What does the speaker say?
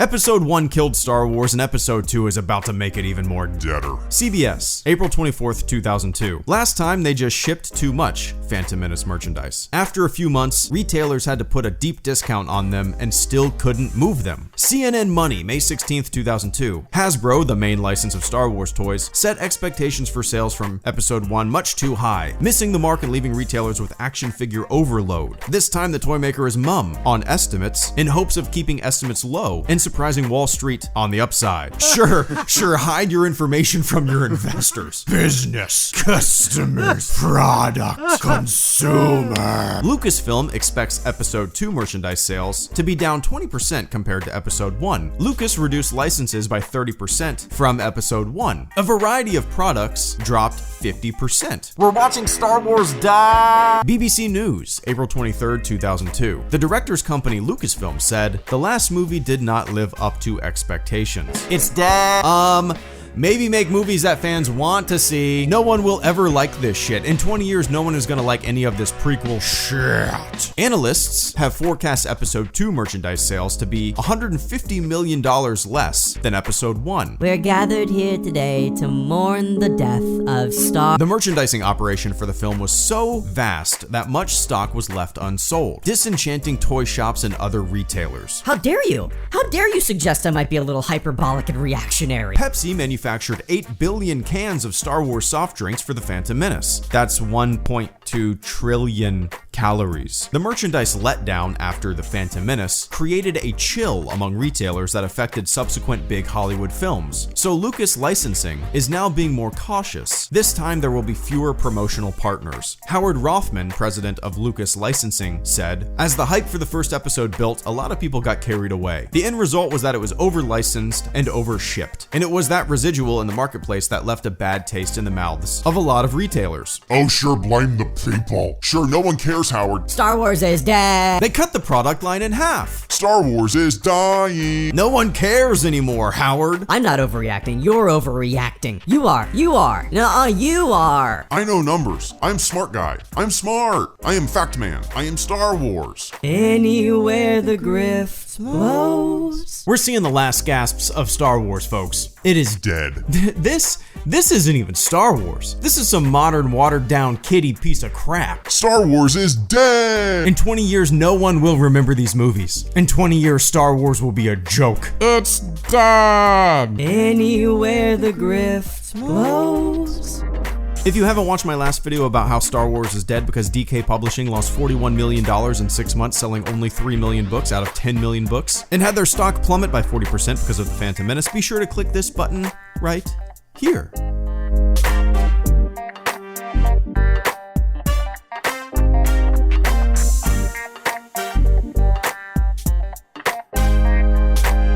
Episode 1 killed Star Wars, and Episode 2 is about to make it even more deader. CBS, April 24th, 2002. Last time they just shipped too much Phantom Menace merchandise. After a few months, retailers had to put a deep discount on them and still couldn't move them. CNN Money, May 16th, 2002. Hasbro, the main license of Star Wars toys, set expectations for sales from Episode 1 much too high, missing the mark and leaving retailers with action figure overload. This time the toy maker is mum on estimates in hopes of keeping estimates low and surprising Wall Street on the upside. Sure, hide your information from your investors. Business, customers, product, consumer. Lucasfilm expects Episode 2 merchandise sales to be down 20% compared to Episode 1. Lucas reduced licenses by 30% from Episode 1. A variety of products dropped 50%. We're watching Star Wars die. BBC News, April 23rd, 2002. The director's company Lucasfilm said, the last movie did not live up to expectations. It's dead. Maybe make movies that fans want to see. No one will ever like this shit. In 20 years, no one is gonna like any of this prequel shit. Analysts have forecast Episode 2 merchandise sales to be $150 million less than Episode 1. We're gathered here today to mourn the death of Star. The merchandising operation for the film was so vast that much stock was left unsold, disenchanting toy shops and other retailers. How dare you? How dare you suggest I might be a little hyperbolic and reactionary? Pepsi manufactured 8 billion cans of Star Wars soft drinks for the Phantom Menace. That's 1.2 trillion calories. The merchandise letdown after the Phantom Menace created a chill among retailers that affected subsequent big Hollywood films. So Lucas licensing is now being more cautious. This time there will be fewer promotional partners. Howard Rothman, president of Lucas Licensing, said, as the hype for the first episode built, a lot of people got carried away. The end result was that it was over-licensed and over-shipped, and it was that residual in the marketplace that left a bad taste in the mouths of a lot of retailers. Oh, sure, blame the people. Sure, no one cares, Howard. Star Wars is dead. They cut the product line in half. Star Wars is dying. No one cares anymore, Howard. I'm not overreacting. You're overreacting. You are. Nuh-uh, you are. I know numbers. I'm smart guy. I'm smart. I am fact man. I am Star Wars. Anywhere the grift blows. We're seeing the last gasps of Star Wars, folks. It is dead. This isn't even Star Wars. This is some modern, watered-down, kiddie piece of crap. Star Wars is dead. In 20 years, no one will remember these movies. In 20 years, Star Wars will be a joke. It's dead. Anywhere the grift blows. If you haven't watched my last video about how Star Wars is dead because DK Publishing lost $41 million in 6 months selling only 3 million books out of 10 million books, and had their stock plummet by 40% because of the Phantom Menace, be sure to click this button right here.